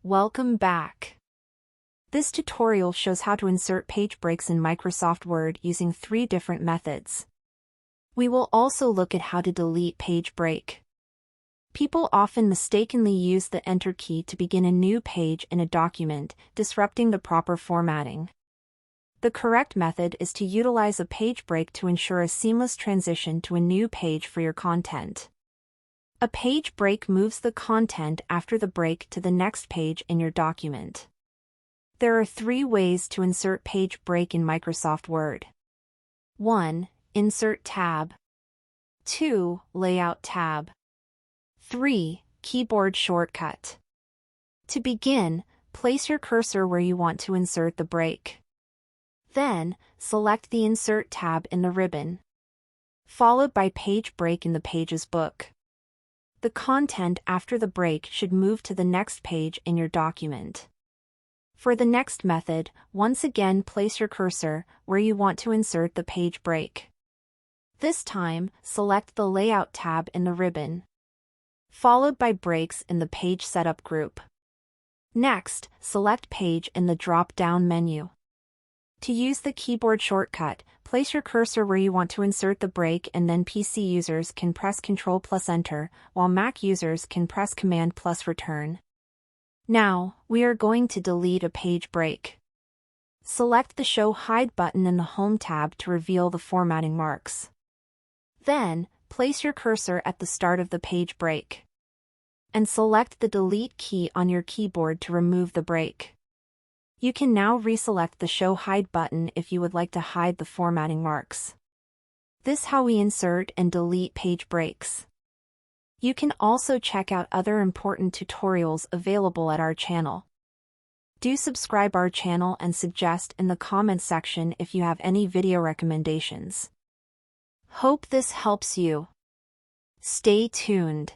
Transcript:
Welcome back. This tutorial shows how to insert page breaks in Microsoft Word using 3 different methods. We will also look at how to delete page break. People often mistakenly use the Enter key to begin a new page in a document, disrupting the proper formatting. The correct method is to utilize a page break to ensure a seamless transition to a new page for your content. A page break moves the content after the break to the next page in your document. There are 3 ways to insert page break in Microsoft Word. 1. Insert tab. 2. Layout tab. 3. Keyboard shortcut. To begin, place your cursor where you want to insert the break. Then, select the Insert tab in the ribbon, followed by Page Break in the Pages book. The content after the break should move to the next page in your document. For the next method, once again place your cursor where you want to insert the page break. This time, select the Layout tab in the ribbon, followed by Breaks in the Page Setup group. Next, select Page in the drop-down menu. To use the keyboard shortcut, place your cursor where you want to insert the break, and then PC users can press Ctrl+Enter, while Mac users can press Command+Return. Now, we are going to delete a page break. Select the Show Hide button in the Home tab to reveal the formatting marks. Then, place your cursor at the start of the page break, and select the Delete key on your keyboard to remove the break. You can now reselect the Show Hide button if you would like to hide the formatting marks. This is how we insert and delete page breaks. You can also check out other important tutorials available at our channel. Do subscribe our channel and suggest in the comments section if you have any video recommendations. Hope this helps you. Stay tuned.